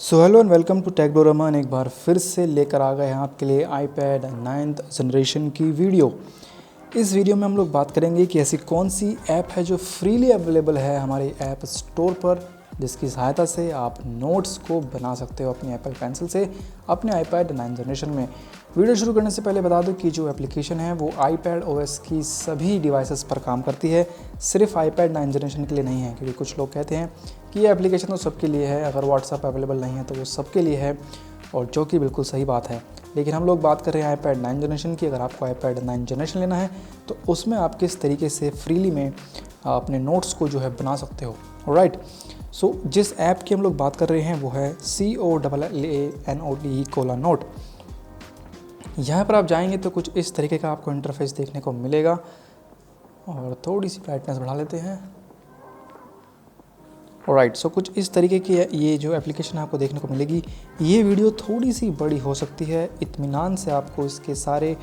So hello and welcome to टेक्डोरामन। एक बार फिर से लेकर आ गए हैं आपके लिए आईपैड 9th जनरेशन की वीडियो। इस वीडियो में हम लोग बात करेंगे कि ऐसी कौन सी ऐप है जो फ्रीली अवेलेबल है हमारे ऐप स्टोर पर, जिसकी सहायता से आप नोट्स को बना सकते हो अपनी एप्पल पेंसिल से अपने आईपैड 9th जनरेशन में। वीडियो शुरू करने से पहले बता दूं कि जो एप्लीकेशन है वो आईपैड ओएस की सभी डिवाइसेस पर काम करती है, सिर्फ आईपैड 9th जनरेशन के लिए नहीं है। क्योंकि कुछ लोग कहते हैं कि ये एप्लीकेशन तो सबके लिए है, अगर व्हाट्सएप अवेलेबल नहीं है तो वो सबके लिए है, और जो कि बिल्कुल सही बात है। लेकिन हम लोग बात कर रहे हैं आईपैड 9th जनरेशन की। अगर आपको आईपैड 9th जनरेशन लेना है तो उसमें आप किस तरीके से फ्रीली में अपने नोट्स को जो है बना सकते हो। राइट, सो जिस ऐप की हम लोग बात कर रहे हैं वो है COLLANOTE कोला नोट। यहाँ पर आप जाएंगे तो कुछ इस तरीके का आपको इंटरफेस देखने को मिलेगा, और थोड़ी सी ब्राइटनेस बढ़ा लेते हैं। राइट, सो कुछ इस तरीके की ये जो एप्लीकेशन आपको देखने को मिलेगी। ये वीडियो थोड़ी सी बड़ी हो सकती है, इत्मीनान से आपको इसके सारे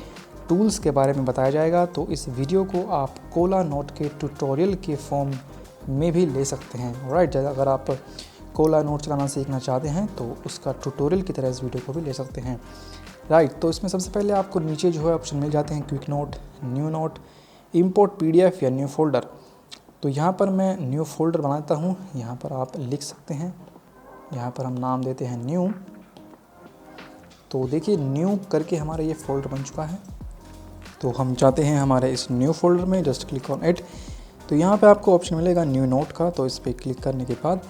टूल्स के बारे में बताया जाएगा। तो इस वीडियो को आप कोला नोट के ट्यूटोरियल के फॉर्म में भी ले सकते हैं। राइट, अगर आप कोला नोट चलाना सीखना चाहते हैं तो उसका ट्यूटोरियल की तरह इस वीडियो को भी ले सकते हैं। राइट, तो इसमें सबसे पहले आपको नीचे जो है ऑप्शन मिल जाते हैं quick note, new note, import PDF या न्यू फोल्डर। तो यहाँ पर मैं न्यू फोल्डर बनाता हूँ। यहाँ पर आप लिख सकते हैं, यहाँ पर हम नाम देते हैं न्यू। तो देखिए न्यू करके हमारा ये फोल्डर बन चुका है। तो हम चाहते हैं हमारे इस न्यू फोल्डर में, जस्ट क्लिक ऑन इट। तो यहाँ पे आपको ऑप्शन मिलेगा न्यू नोट का। तो इस पर क्लिक करने के बाद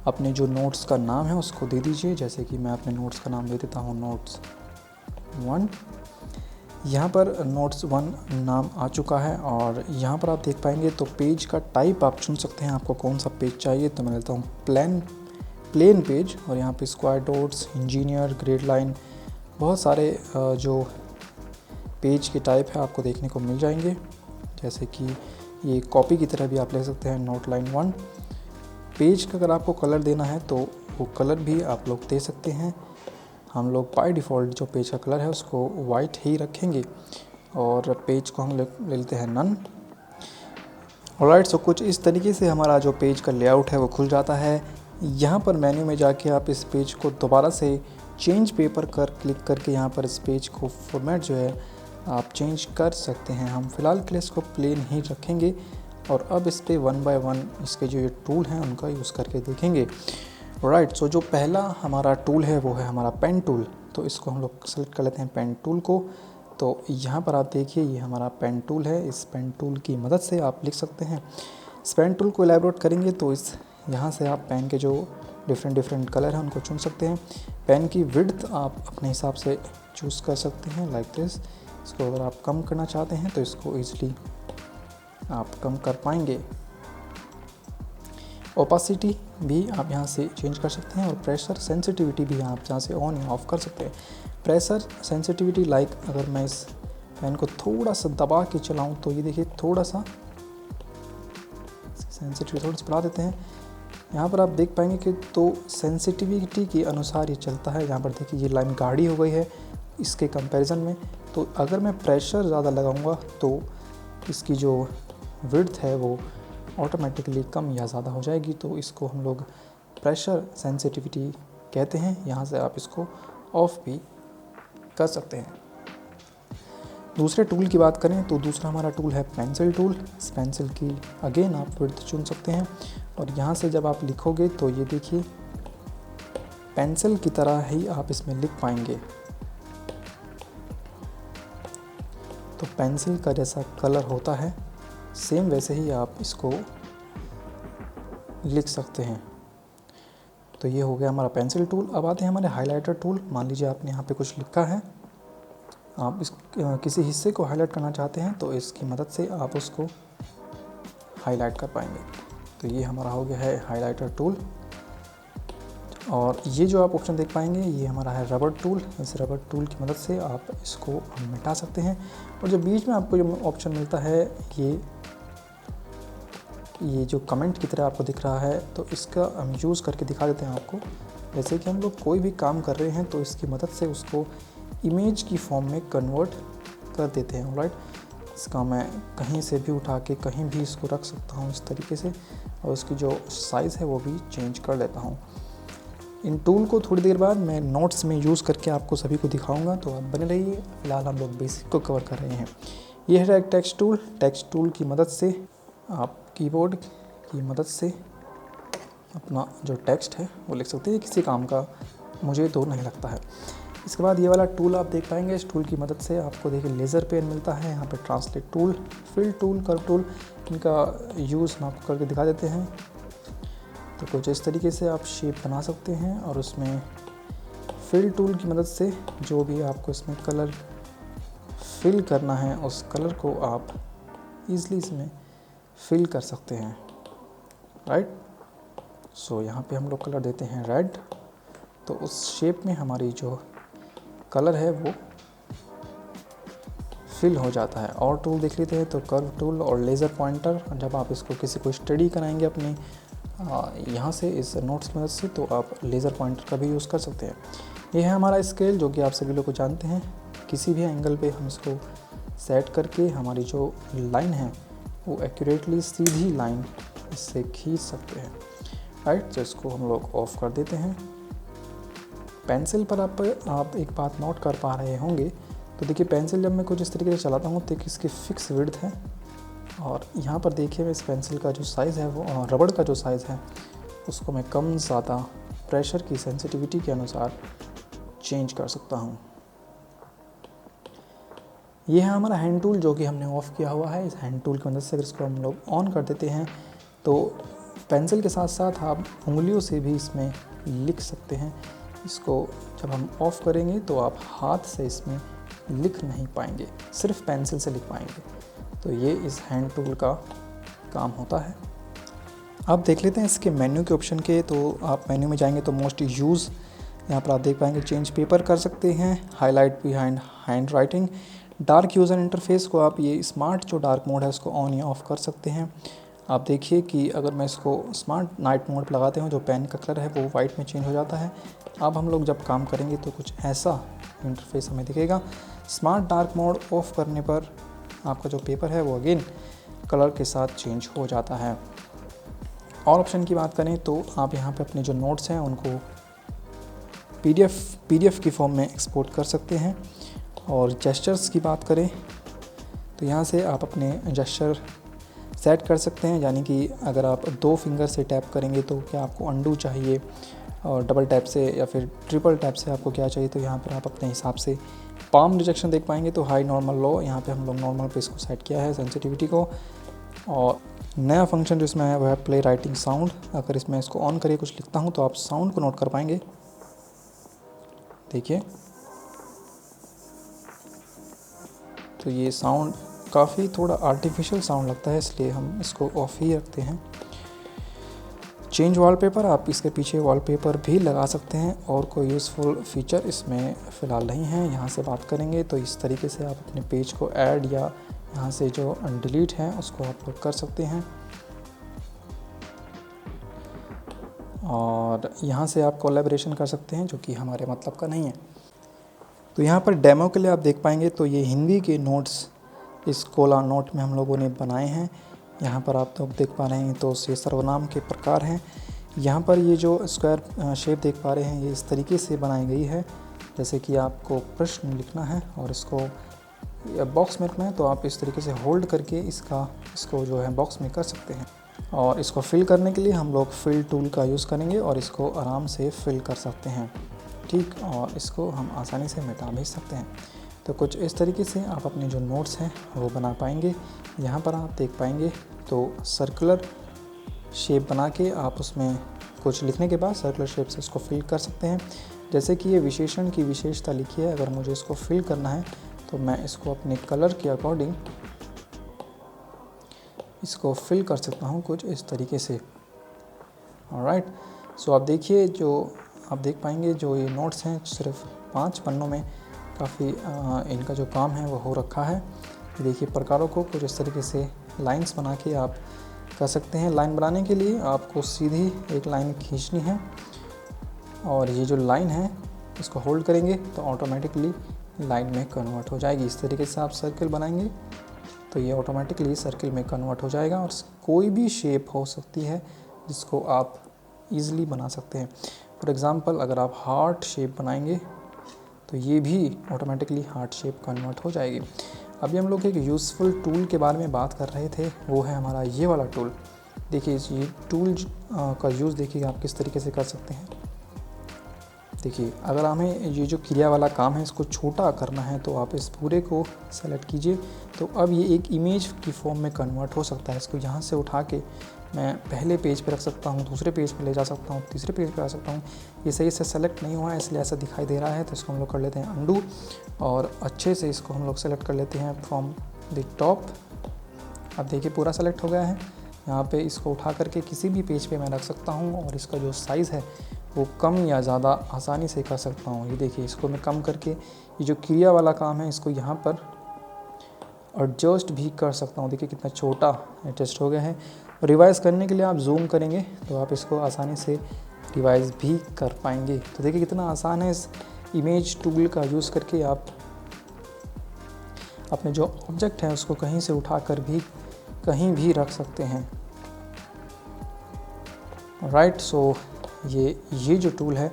अपने जो नोट्स का नाम है उसको दे दीजिए। जैसे कि मैं अपने नोट्स का नाम दे देता हूँ नोट्स 1। यहाँ पर नोट्स 1 नाम आ चुका है, और यहाँ पर आप देख पाएंगे तो पेज का टाइप आप चुन सकते हैं, आपको कौन सा पेज चाहिए। तो मैं लेता हूँ प्लेन पेज, और यहाँ पे square dots, engineer, grade line, बहुत सारे जो पेज के टाइप है आपको देखने को मिल जाएंगे। जैसे कि ये कॉपी की तरह भी आप ले सकते हैं नोट लाइन 1। पेज का अगर आपको कलर देना है तो वो कलर भी आप लोग दे सकते हैं। हम लोग बाय डिफ़ॉल्ट जो पेज का कलर है उसको वाइट ही रखेंगे, और पेज को हम ले लेते हैं नन। ऑलराइट, सो कुछ इस तरीके से हमारा जो पेज का लेआउट है वो खुल जाता है। यहाँ पर मेन्यू में जाके आप इस पेज को दोबारा से चेंज पेपर कर क्लिक करके यहाँ पर इस पेज को फॉर्मेट जो है आप चेंज कर सकते हैं। हम फिलहाल के लिए इसको प्लेन ही रखेंगे, और अब इस पर 1 बाय 1 इसके जो ये टूल हैं उनका यूज़ करके देखेंगे। राइट, सो जो पहला हमारा टूल है वो है हमारा पेन टूल। तो इसको हम लोग सेलेक्ट कर लेते हैं पेन टूल को। तो यहाँ पर आप देखिए ये हमारा पेन टूल है। इस पेन टूल की मदद से आप लिख सकते हैं। इस पेन टूल को एलैबोरेट करेंगे तो इस यहाँ से आप पेन के जो डिफरेंट कलर हैं उनको चुन सकते हैं। पेन की विड्थ आप अपने हिसाब से चूज़ कर सकते हैं, लाइक दिस। इसको अगर आप कम करना चाहते हैं तो इसको ईजिली आप कम कर पाएंगे। ओपासिटी भी आप यहाँ से चेंज कर सकते हैं, और प्रेशर सेंसिटिविटी भी आप यहाँ से ऑन या ऑफ कर सकते हैं। प्रेशर सेंसिटिविटी लाइक अगर मैं इस पेन को थोड़ा सा दबा के चलाऊँ तो ये देखिए थोड़ा सा सेंसिटिविटी थोड़ा सा बढ़ा देते हैं। यहाँ पर आप देख पाएंगे कि तो सेंसिटिविटी के अनुसार ये चलता है। यहाँ पर देखिए ये लाइन गाढ़ी हो गई है इसके कंपैरिजन में। तो अगर मैं प्रेशर ज़्यादा लगाऊंगा तो इसकी जो विड्थ है वो ऑटोमेटिकली कम या ज़्यादा हो जाएगी। तो इसको हम लोग प्रेशर सेंसिटिविटी कहते हैं। यहाँ से आप इसको ऑफ भी कर सकते हैं। दूसरे टूल की बात करें तो दूसरा हमारा टूल है पेंसिल टूल। इस पेंसिल की अगेन आप विड्थ चुन सकते हैं, और यहाँ से जब आप लिखोगे तो ये देखिए पेंसिल की तरह ही आप इसमें लिख पाएंगे। तो पेंसिल का जैसा कलर होता है सेम वैसे ही आप इसको लिख सकते हैं। तो ये हो गया हमारा पेंसिल टूल। अब आते हैं हमारे हाइलाइटर टूल। मान लीजिए आपने यहाँ पे कुछ लिखा है, आप इस किसी हिस्से को हाईलाइट करना चाहते हैं तो इसकी मदद से आप उसको हाईलाइट कर पाएंगे। तो ये हमारा हो गया है हाइलाइटर टूल। और ये जो आप ऑप्शन देख पाएंगे ये हमारा है रबर टूल। इस रबर टूल की मदद से आप इसको मिटा सकते हैं। और जो बीच में आपको जो ऑप्शन मिलता है ये जो कमेंट की तरह आपको दिख रहा है, तो इसका हम यूज़ करके दिखा देते हैं आपको। जैसे कि हम लोग कोई भी काम कर रहे हैं तो इसकी मदद से उसको इमेज की फॉर्म में कन्वर्ट कर देते हैं। राइट, इसका मैं कहीं से भी उठा के कहीं भी इसको रख सकता हूँ इस तरीके से, और उसकी जो साइज़ है वो भी चेंज कर लेता हूँ। इन टूल को थोड़ी देर बाद मैं नोट्स में यूज़ करके आपको सभी को दिखाऊंगा, तो आप बने रहिए। फिलहाल हम लोग बेसिक को कवर कर रहे हैं। ये है एक टेक्स्ट टूल की मदद से आप कीबोर्ड की मदद से अपना जो टेक्स्ट है वो लिख सकते हैं। किसी काम का मुझे तो नहीं लगता है। इसके बाद ये वाला टूल आप देख पाएंगे। इस टूल की मदद से आपको देखिए लेज़र पेन मिलता है, यहाँ पे translate tool, fill tool, curve tool, इनका यूज़ हम आपको करके दिखा देते हैं। तो कुछ इस तरीके से आप शेप बना सकते हैं और उसमें फिल टूल की मदद से जो भी आपको इसमें कलर फिल करना है उस कलर को आप ईज़िली इसमें फिल कर सकते हैं, राइट। सो यहाँ पे हम लोग कलर देते हैं रेड, तो उस शेप में हमारी जो कलर है वो फिल हो जाता है। और टूल देख लेते हैं तो कर्व टूल और लेज़र पॉइंटर। जब आप इसको किसी को स्टडी कराएंगे अपनी यहाँ से इस नोट्स की मदद से, तो आप लेज़र पॉइंटर का भी यूज़ कर सकते हैं। ये है हमारा स्केल, जो कि आप सभी लोग को जानते हैं। किसी भी एंगल पे हम इसको सेट करके हमारी जो लाइन है वो एक्यूरेटली सीधी लाइन इससे खींच सकते हैं, राइट। तो इसको हम लोग ऑफ कर देते हैं। पेंसिल पर आप एक बात नोट कर पा रहे होंगे, तो देखिए पेंसिल जब मैं कुछ इस तरीके से चलाता हूँ तो इसकी फिक्स विड्थ है, और यहाँ पर देखिए इस पेंसिल का जो साइज़ है वो रबड़ का जो साइज़ है उसको मैं कम ज़्यादा प्रेशर की सेंसिटिविटी के अनुसार चेंज कर सकता हूँ। ये है हमारा हैंड टूल, जो कि हमने ऑफ़ किया हुआ है। इस हैंड टूल की मदद से अगर इसको हम लोग ऑन कर देते हैं तो पेंसिल के साथ साथ आप उंगलियों से भी इसमें लिख सकते हैं। इसको जब हम ऑफ़ करेंगे तो आप हाथ से इसमें लिख नहीं पाएंगे, सिर्फ पेंसिल से लिख पाएंगे। तो ये इस हैंड टूल का काम होता है। अब देख लेते हैं इसके मेन्यू के ऑप्शन के। तो आप मेन्यू में जाएंगे तो मोस्ट यूज़, यहाँ पर आप देख पाएंगे चेंज पेपर कर सकते हैं, highlight behind hand writing, dark user interface को आप ये स्मार्ट जो डार्क मोड है उसको ऑन या ऑफ़ कर सकते हैं। आप देखिए कि अगर मैं इसको स्मार्ट नाइट मोड पर लगाते हूँ, जो पेन का कलर है वो वाइट में चेंज हो जाता है। अब हम लोग जब काम करेंगे तो कुछ ऐसा इंटरफेस हमें दिखेगा। स्मार्ट डार्क मोड ऑफ़ करने पर आपका जो पेपर है वो अगेन कलर के साथ चेंज हो जाता है। और ऑप्शन की बात करें तो आप यहाँ पे अपने जो नोट्स हैं उनको पीडीएफ की फॉर्म में एक्सपोर्ट कर सकते हैं। और जेस्चर्स की बात करें तो यहाँ से आप अपने जेस्चर सेट कर सकते हैं, यानी कि अगर आप 2 फिंगर से टैप करेंगे तो क्या आपको अंडू चाहिए, और डबल टैप से या फिर ट्रिपल टैप से आपको क्या चाहिए, तो यहाँ पर आप अपने हिसाब से पाम डिटेक्शन देख पाएंगे। तो हाई, नॉर्मल, लो, यहाँ पे हम लोग नॉर्मल पे इसको सेट किया है सेंसिटिविटी को। और नया फंक्शन जो इसमें है वो है प्ले राइटिंग साउंड। अगर इसमें इसको ऑन करिए कुछ लिखता हूँ तो आप साउंड को नोट कर पाएंगे। देखिए तो ये साउंड काफ़ी थोड़ा आर्टिफिशियल साउंड लगता है, इसलिए हम इसको ऑफ ही रखते हैं। चेंज वॉलपेपर, आप इसके पीछे वॉलपेपर भी लगा सकते हैं, और कोई यूज़फुल फीचर इसमें फ़िलहाल नहीं है। यहाँ से बात करेंगे तो इस तरीके से आप अपने पेज को ऐड या यहाँ से जो डिलीट है उसको आप लोग कर सकते हैं। और यहाँ से आप कोलैबोरेशन कर सकते हैं, जो कि हमारे मतलब का नहीं है। तो यहाँ पर डेमो के लिए आप देख पाएंगे तो ये हिंदी के नोट्स इस कोला नोट में हम लोगों ने बनाए हैं। यहाँ पर आप लोग देख पा रहे हैं तो ये सर्वनाम के प्रकार हैं। यहाँ पर ये जो स्क्वायर शेप देख पा रहे हैं ये इस तरीके से बनाई गई है, जैसे कि आपको प्रश्न लिखना है और इसको बॉक्स में रखना है तो आप इस तरीके से होल्ड करके इसको जो है बॉक्स में कर सकते हैं। और इसको फिल करने के लिए हम लोग फिल टूल का यूज़ करेंगे और इसको आराम से फिल कर सकते हैं, ठीक। और इसको हम आसानी से मिटा भी सकते हैं। तो कुछ इस तरीके से आप अपने जो नोट्स हैं वो बना पाएंगे। यहाँ पर आप देख पाएंगे तो सर्कुलर शेप बना के आप उसमें कुछ लिखने के बाद सर्कुलर शेप से इसको फिल कर सकते हैं। जैसे कि ये विशेषण की विशेषता लिखी है, अगर मुझे इसको फिल करना है तो मैं इसको अपने कलर के अकॉर्डिंग इसको फिल कर सकता हूँ कुछ इस तरीके से। ऑलराइट, सो आप देखिए जो आप देख पाएंगे जो ये नोट्स हैं सिर्फ 5 पन्नों में काफ़ी इनका जो काम है वो हो रखा है। देखिए प्रकारों को कुछ इस तरीके से लाइंस बना के आप कर सकते हैं। लाइन बनाने के लिए आपको सीधी एक लाइन खींचनी है और ये जो लाइन है इसको होल्ड करेंगे तो ऑटोमेटिकली लाइन में कन्वर्ट हो जाएगी। इस तरीके से आप सर्कल बनाएंगे तो ये ऑटोमेटिकली सर्कल में कन्वर्ट हो जाएगा और कोई भी शेप हो सकती है जिसको आप ईज़िली बना सकते हैं। फॉर एग्ज़ाम्पल अगर आप हार्ट शेप बनाएंगे तो ये भी ऑटोमेटिकली हार्ट शेप कन्वर्ट हो जाएगी। अभी हम लोग एक यूज़फुल टूल के बारे में बात कर रहे थे, वो है हमारा ये वाला टूल। देखिए ये टूल का यूज़ देखिए आप किस तरीके से कर सकते हैं। देखिए अगर हमें ये जो क्रिया वाला काम है इसको छोटा करना है तो आप इस पूरे को सेलेक्ट कीजिए, तो अब ये एक इमेज की फॉर्म में कन्वर्ट हो सकता है। इसको यहाँ से उठा के मैं पहले पेज पे रख सकता हूँ, दूसरे पेज पे ले जा सकता हूँ, तीसरे पेज पे आ सकता हूँ। ये सही से सेलेक्ट नहीं हुआ है इसलिए ऐसा दिखाई दे रहा है, तो इसको हम लोग कर लेते हैं अंडू और अच्छे से इसको हम लोग सेलेक्ट कर लेते हैं फ्रॉम द टॉप। अब देखिए पूरा सेलेक्ट हो गया है। यहाँ पे इसको उठा करके किसी भी पेज पे मैं रख सकता हूँ और इसका जो साइज़ है वो कम या ज़्यादा आसानी से कर सकता हूँ। ये देखिए इसको मैं कम करके ये जो क्रिया वाला काम है इसको यहाँ पर एडजस्ट भी कर सकता हूँ। देखिए कितना छोटा एडजस्ट हो गया है। रिवाइज़ करने के लिए आप जूम करेंगे तो आप इसको आसानी से रिवाइज़ भी कर पाएंगे। तो देखिए कितना आसान है, इस इमेज टूल का यूज़ करके आप अपने जो ऑब्जेक्ट है उसको कहीं से उठा कर भी कहीं भी रख सकते हैं। राइट, सो ये जो टूल है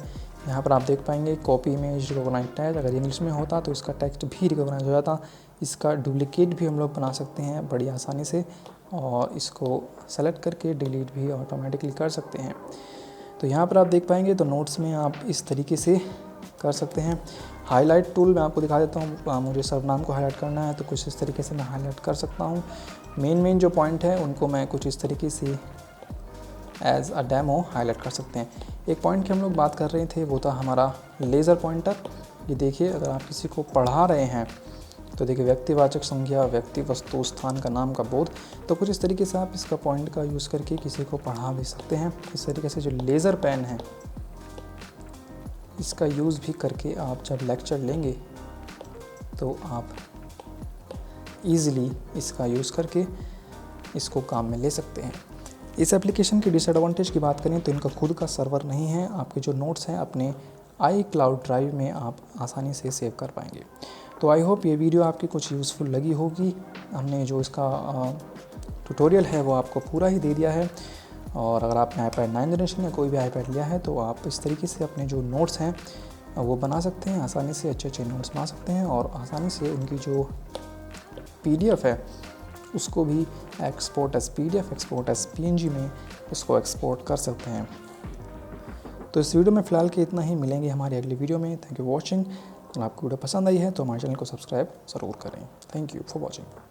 यहाँ पर आप देख पाएंगे कॉपी इमेज रिकॉग्नाइज टैग। अगर इंग्लिश में होता तो इसका टेक्स्ट भी रिकॉग्नाइज हो जाता। इसका डुप्लिकेट भी हम लोग बना सकते हैं बड़ी आसानी से और इसको सेलेक्ट करके डिलीट भी ऑटोमेटिकली कर सकते हैं। तो यहाँ पर आप देख पाएंगे तो नोट्स में आप इस तरीके से कर सकते हैं। हाईलाइट टूल मैं आपको दिखा देता हूँ। मुझे सर्वनाम को हाईलाइट करना है तो कुछ इस तरीके से मैं हाईलाइट कर सकता हूँ। मेन जो पॉइंट है उनको मैं कुछ इस तरीके से एज अ डेमो हाईलाइट कर सकते हैं। एक पॉइंट की हम लोग बात कर रहे थे वो था हमारा लेज़र पॉइंटर। ये देखिए अगर आप किसी को पढ़ा रहे हैं तो देखिए व्यक्तिवाचक संज्ञा, व्यक्ति, वस्तु, स्थान का नाम का बोध, तो कुछ इस तरीके से आप इसका पॉइंट का यूज़ करके किसी को पढ़ा भी सकते हैं। इस तरीके से जो लेज़र पेन है इसका यूज़ भी करके आप जब लेक्चर लेंगे तो आप ईज़िली इसका यूज़ करके इसको काम में ले सकते हैं। इस एप्लीकेशन की डिसएडवांटेज की बात करें तो इनका खुद का सर्वर नहीं है। आपके जो नोट्स हैं अपने iCloud ड्राइव में आप आसानी से सेव कर पाएंगे। तो आई होप ये वीडियो आपकी कुछ यूज़फुल लगी होगी। हमने जो इसका ट्यूटोरियल है वो आपको पूरा ही दे दिया है और अगर आपने iPad 9 जनरेशन या कोई भी iPad लिया है तो आप इस तरीके से अपने जो नोट्स हैं वो बना सकते हैं। आसानी से अच्छे नोट्स बना सकते हैं और आसानी से उनकी जो PDF है उसको भी export as PDF, export as PNG में उसको एक्सपोर्ट कर सकते हैं। तो इस वीडियो में फ़िलहाल के इतना ही। मिलेंगे हमारी अगली वीडियो में। Thank you for watching. अगर आपको वीडियो पसंद आई है तो हमारे चैनल को सब्सक्राइब ज़रूर करें। Thank you for watching.